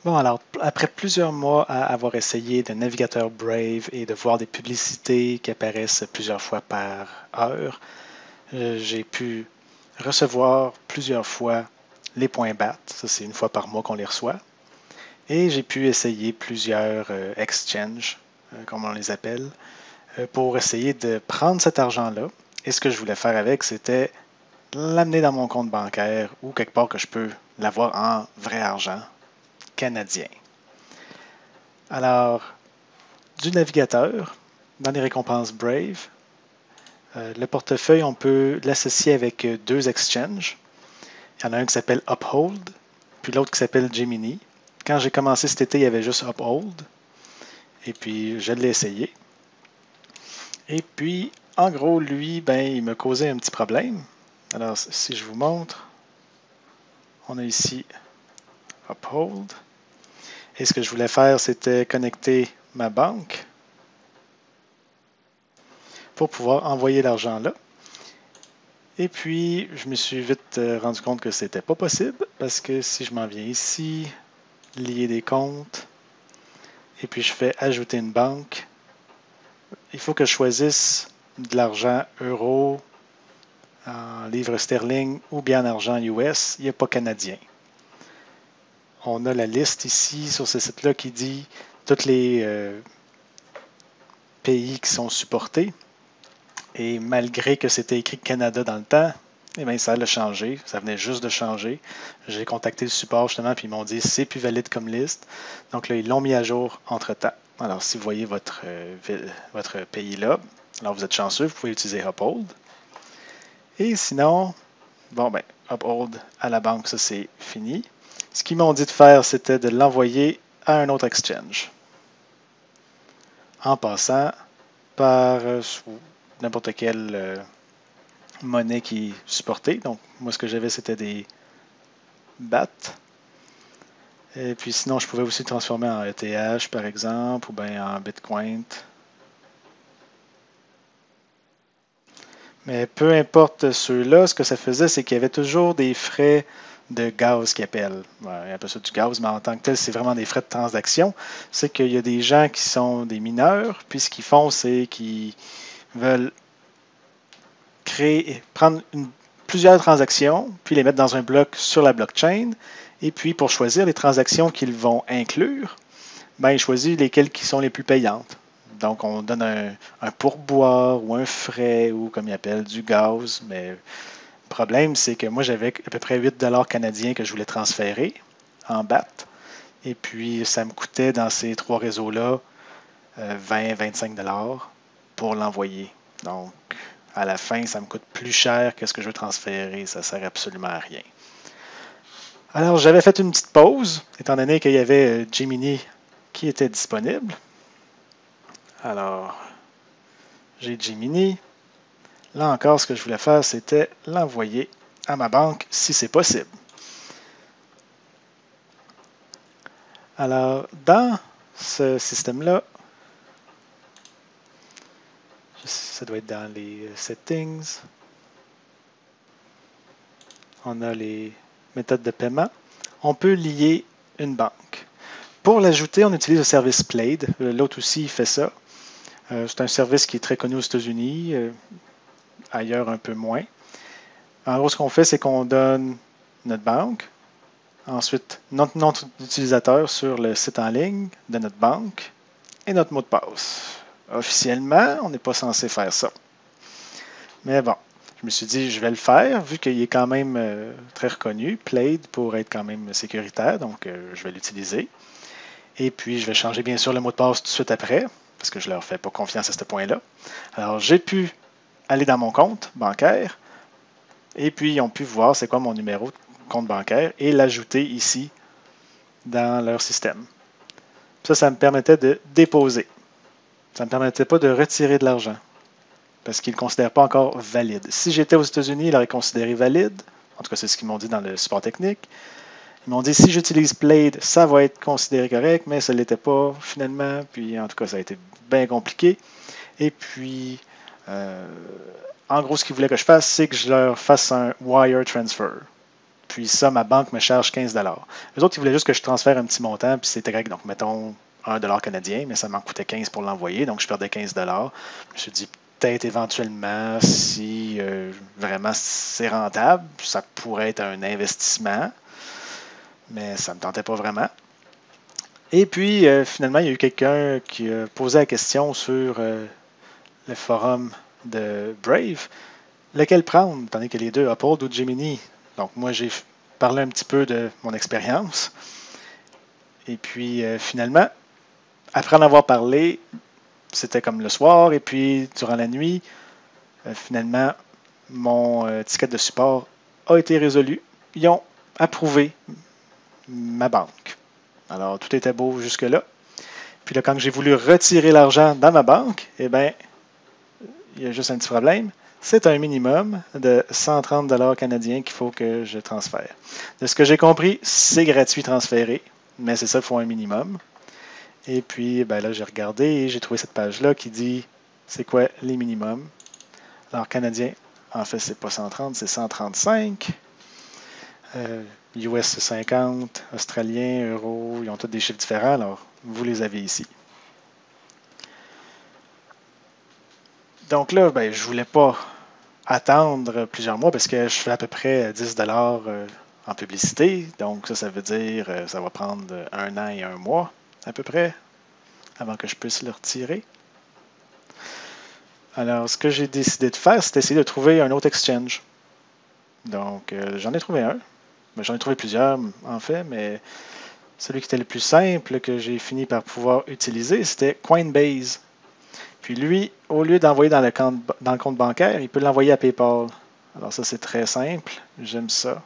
Bon, alors, après plusieurs mois à avoir essayé le navigateur Brave et de voir des publicités qui apparaissent plusieurs fois par heure, j'ai pu recevoir plusieurs fois les points BAT. Ça, c'est une fois par mois qu'on les reçoit. Et j'ai pu essayer plusieurs exchanges, comme on les appelle, pour essayer de prendre cet argent-là. Et ce que je voulais faire avec, c'était l'amener dans mon compte bancaire ou quelque part que je peux l'avoir en vrai argent canadien. Alors, du navigateur, dans les récompenses Brave, le portefeuille, on peut l'associer avec deux exchanges. Il y en a un qui s'appelle Uphold, puis l'autre qui s'appelle Gemini. Quand j'ai commencé cet été, il y avait juste Uphold. Et puis, je l'ai essayé. Et puis, en gros, lui, ben, il me causait un petit problème. Alors, si je vous montre, on a ici Uphold. Et ce que je voulais faire, c'était connecter ma banque pour pouvoir envoyer l'argent là. Et puis, je me suis vite rendu compte que c'était pas possible parce que si je m'en viens ici, lier des comptes, et puis je fais ajouter une banque, il faut que je choisisse de l'argent euro, en livres sterling ou bien en argent US. Il n'y a pas canadien. On a la liste ici sur ce site-là qui dit tous les pays qui sont supportés. Et malgré que c'était écrit Canada dans le temps, eh bien, ça a changé. Ça venait juste de changer. J'ai contacté le support justement, puis ils m'ont dit c'est plus valide comme liste. Donc là, ils l'ont mis à jour entre-temps. Alors, si vous voyez votre pays là, alors vous êtes chanceux, vous pouvez utiliser Uphold. Et sinon, bon, ben, Uphold à la banque, ça c'est fini. Ce qu'ils m'ont dit de faire, c'était de l'envoyer à un autre exchange. En passant par n'importe quelle monnaie qui est supportée. Donc, moi, ce que j'avais, c'était des BAT. Et puis, sinon, je pouvais aussi transformer en ETH, par exemple, ou bien en Bitcoin. Mais peu importe ceux-là, ce que ça faisait, c'est qu'il y avait toujours des frais de gaz qu'ils appellent. Ouais, ils appellent ça du gaz, mais en tant que tel, c'est vraiment des frais de transaction. C'est qu'il y a des gens qui sont des mineurs, puis ce qu'ils font, c'est qu'ils veulent prendre plusieurs transactions, puis les mettre dans un bloc sur la blockchain. Et puis, pour choisir les transactions qu'ils vont inclure, ben, ils choisissent lesquelles qui sont les plus payantes. Donc, on donne un pourboire ou un frais ou, comme ils appellent, du gaz. Mais le problème, c'est que moi, j'avais à peu près 8 $ canadiens que je voulais transférer en BAT. Et puis, ça me coûtait dans ces trois réseaux-là 20-25 $ pour l'envoyer. Donc, à la fin, ça me coûte plus cher que ce que je veux transférer. Ça ne sert absolument à rien. Alors, j'avais fait une petite pause, étant donné qu'il y avait Gemini qui était disponible. Alors, j'ai Gemini. Là encore, ce que je voulais faire, c'était l'envoyer à ma banque si c'est possible. Alors, dans ce système-là, ça doit être dans les settings. On a les méthodes de paiement. On peut lier une banque. Pour l'ajouter, on utilise le service Plaid. L'autre aussi, il fait ça. C'est un service qui est très connu aux États-Unis, ailleurs un peu moins. En gros, ce qu'on fait, c'est qu'on donne notre banque, ensuite notre nom d'utilisateur sur le site en ligne de notre banque et notre mot de passe. Officiellement, on n'est pas censé faire ça. Mais bon, je me suis dit, je vais le faire, vu qu'il est quand même très reconnu, Plaid, pour être quand même sécuritaire, donc je vais l'utiliser. Et puis, je vais changer bien sûr le mot de passe tout de suite après, parce que je ne leur fais pas confiance à ce point-là. Alors, j'ai pu aller dans mon compte bancaire, et puis ils ont pu voir c'est quoi mon numéro de compte bancaire et l'ajouter ici dans leur système. Ça me permettait de déposer. Ça ne me permettait pas de retirer de l'argent, parce qu'ils ne le considèrent pas encore valide. Si j'étais aux États-Unis, ils l'auraient considéré valide. En tout cas, c'est ce qu'ils m'ont dit dans le support technique. Ils m'ont dit, si j'utilise Plaid, ça va être considéré correct, mais ça ne l'était pas finalement. Puis, en tout cas, ça a été bien compliqué. Et puis, en gros, ce qu'ils voulaient que je fasse, c'est que je leur fasse un wire transfer. puis ça, ma banque me charge 15 Les autres, ils voulaient juste que je transfère un petit montant, puis c'était correct. Donc, mettons 1 canadien, mais ça m'en coûtait 15 pour l'envoyer, donc je perdais 15 Je me suis dit, peut-être éventuellement, si vraiment c'est rentable, ça pourrait être un investissement, mais ça ne me tentait pas vraiment. Et puis, finalement, il y a eu quelqu'un qui a posé la question sur le forum de Brave. Lequel prendre, étant donné que les deux, Uphold ou Gemini? Donc, moi, j'ai parlé un petit peu de mon expérience. Et puis, finalement, après en avoir parlé, c'était comme le soir, et puis durant la nuit, finalement, mon ticket de support a été résolu. Ils ont approuvé ma banque. Alors, tout était beau jusque-là. Puis là, quand j'ai voulu retirer l'argent dans ma banque, eh bien, il y a juste un petit problème. C'est un minimum de 130 canadiens qu'il faut que je transfère. De ce que j'ai compris, c'est gratuit transférer, mais c'est ça, il faut un minimum. Et puis, ben là, j'ai regardé et j'ai trouvé cette page-là qui dit c'est quoi les minimums. Alors, canadien, en fait, c'est pas 130, c'est 135. US, c'est 50. Australien, euro, ils ont tous des chiffres différents, alors vous les avez ici. Donc là, ben, je ne voulais pas attendre plusieurs mois parce que je fais à peu près 10 en publicité. Donc ça veut dire ça va prendre 1 an et 1 mois à peu près avant que je puisse le retirer. Alors, ce que j'ai décidé de faire, c'est essayer de trouver un autre exchange. Donc, j'en ai trouvé un. J'en ai trouvé plusieurs, en fait, mais celui qui était le plus simple que j'ai fini par pouvoir utiliser, c'était Coinbase. Puis lui, au lieu d'envoyer dans le compte bancaire, il peut l'envoyer à PayPal. Alors ça, c'est très simple. J'aime ça.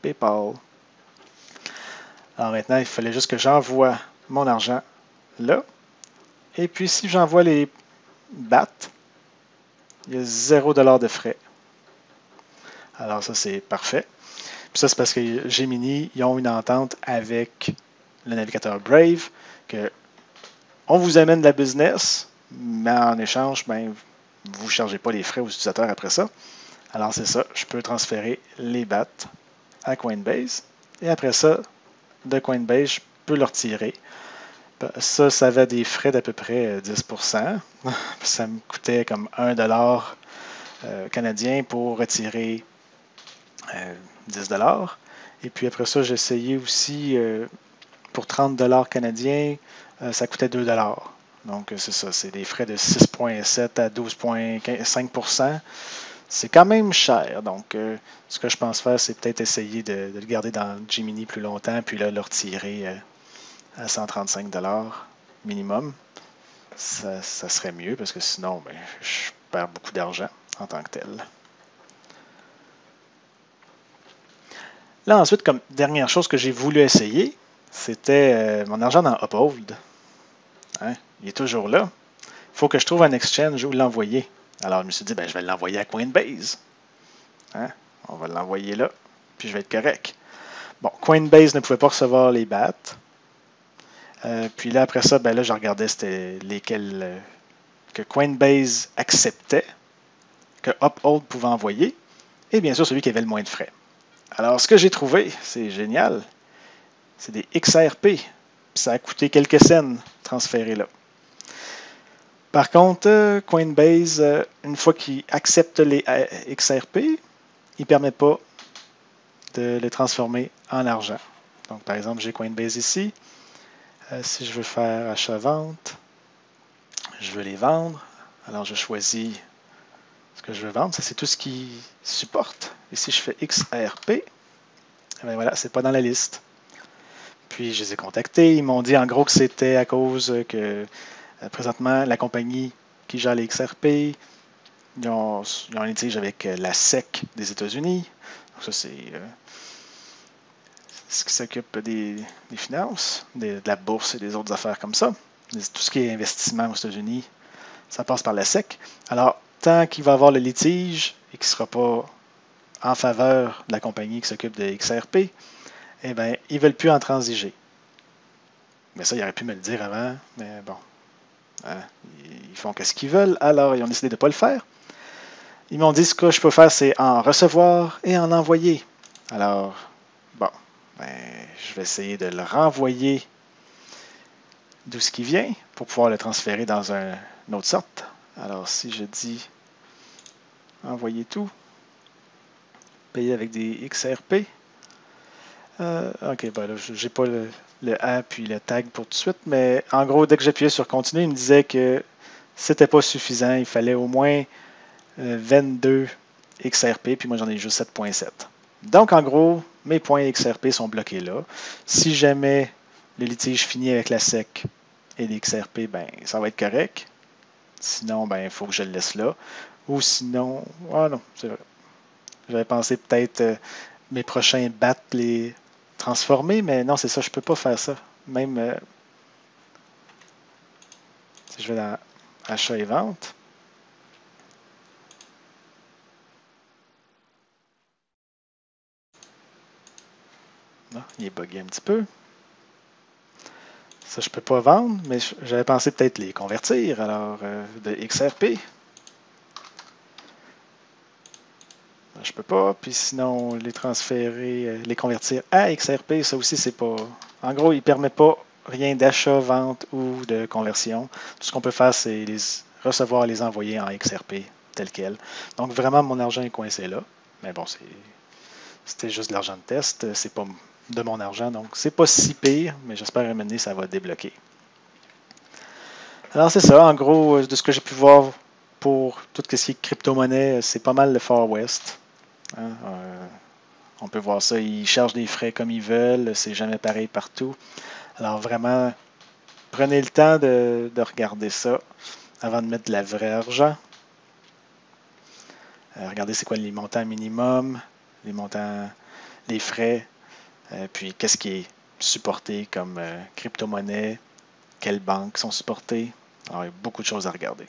PayPal. Alors maintenant, il fallait juste que j'envoie mon argent là. Et puis si j'envoie les BAT, il y a 0 de frais. Alors ça, c'est parfait. Puis ça, c'est parce que Gemini, ils ont une entente avec le navigateur Brave que on vous amène de la business, mais en échange, ben, vous ne chargez pas les frais aux utilisateurs après ça. Alors c'est ça, je peux transférer les BAT à Coinbase. Et après ça, de Coinbase, je peux le retirer. Ça avait des frais d'à peu près 10%. Ça me coûtait comme 1 canadien pour retirer 10 Et puis après ça, j'ai essayé aussi pour 30 canadiens, ça coûtait 2 Donc c'est ça, c'est des frais de 6,7 à 12,5%. C'est quand même cher. Donc ce que je pense faire, c'est peut-être essayer de le garder dans Gemini plus longtemps, puis là, le retirer à 135 minimum. Ça serait mieux parce que sinon, ben, je perds beaucoup d'argent en tant que tel. Là, ensuite, comme dernière chose que j'ai voulu essayer, c'était mon argent dans Uphold. Hein? Il est toujours là. Il faut que je trouve un exchange où l'envoyer. Alors, je me suis dit, ben, je vais l'envoyer à Coinbase. Hein? On va l'envoyer là, puis je vais être correct. Bon, Coinbase ne pouvait pas recevoir les BAT. Puis là, après ça, ben là, je regardais c'était lesquels que Coinbase acceptait, que Uphold pouvait envoyer, et bien sûr celui qui avait le moins de frais. Alors, ce que j'ai trouvé, c'est génial, c'est des XRP. Ça a coûté quelques cents transférés là. Par contre, Coinbase, une fois qu'il accepte les XRP, il ne permet pas de les transformer en argent. Donc, par exemple, j'ai Coinbase ici. Si je veux faire achat-vente, je veux les vendre. Alors, je choisis ce que je veux vendre. Ça, c'est tout ce qui supporte. Et si je fais XRP, ben voilà, c'est pas dans la liste. Puis, je les ai contactés. Ils m'ont dit en gros que c'était à cause que présentement, la compagnie qui gère les XRP, ils ont un litige avec la SEC des États-Unis. Donc, ça, c'est ce qui s'occupe des finances, de la bourse et des autres affaires comme ça. Tout ce qui est investissement aux États-Unis, ça passe par la SEC. Alors, tant qu'il va y avoir le litige et qu'il ne sera pas en faveur de la compagnie qui s'occupe de XRP, eh bien, ils ne veulent plus en transiger. Mais ça, ils auraient pu me le dire avant, mais bon. Hein, ils font ce qu'ils veulent, alors ils ont décidé de ne pas le faire. ils m'ont dit ce que je peux faire, c'est en recevoir et en envoyer. Alors, bon, ben, je vais essayer de le renvoyer d'où ce qui vient pour pouvoir le transférer dans une autre sorte. Alors, si je dis envoyer tout, payer avec des XRP, ok, ben là, j'ai pas le A puis le tag pour tout de suite, mais en gros, dès que j'appuyais sur continuer, il me disait que c'était pas suffisant, il fallait au moins 22 XRP, puis moi j'en ai juste 7.7. Donc en gros, mes points XRP sont bloqués là. Si jamais le litige finit avec la SEC et les XRP, ben ça va être correct. Sinon, ben il faut que je le laisse là. Ou sinon, ah non, c'est vrai. J'avais pensé peut-être mes prochains BAT les transformer, mais non, c'est ça, je peux pas faire ça. Même si je vais dans achat et vente. Non, il est bugué un petit peu. Ça, je peux pas vendre, mais j'avais pensé peut-être les convertir, alors de XRP. Je peux pas, puis sinon les transférer, les convertir à XRP, ça aussi c'est pas. En gros, il permet pas rien d'achat, vente ou de conversion. Tout ce qu'on peut faire, c'est les recevoir et les envoyer en XRP tel quel. Donc vraiment, mon argent est coincé là. Mais bon, c'était juste de l'argent de test, c'est pas de mon argent, donc c'est pas si pire, mais j'espère à un moment donné, ça va débloquer. Alors c'est ça, en gros, de ce que j'ai pu voir pour tout ce qui est crypto-monnaie, c'est pas mal le Far West. Hein, on peut voir ça, ils chargent des frais comme ils veulent, c'est jamais pareil partout. Alors vraiment, prenez le temps de regarder ça avant de mettre de la vraie argent. Regardez c'est quoi les montants minimum, les montants, les frais, puis qu'est-ce qui est supporté comme crypto-monnaie, quelles banques sont supportées. Alors il y a beaucoup de choses à regarder.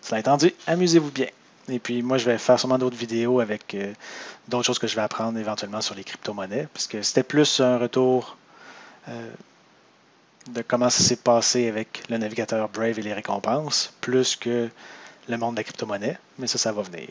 Cela étant dit, amusez-vous bien. Et puis moi, je vais faire sûrement d'autres vidéos avec d'autres choses que je vais apprendre éventuellement sur les crypto-monnaies, parce que c'était plus un retour de comment ça s'est passé avec le navigateur Brave et les récompenses, plus que le monde de la crypto-monnaie, mais ça va venir.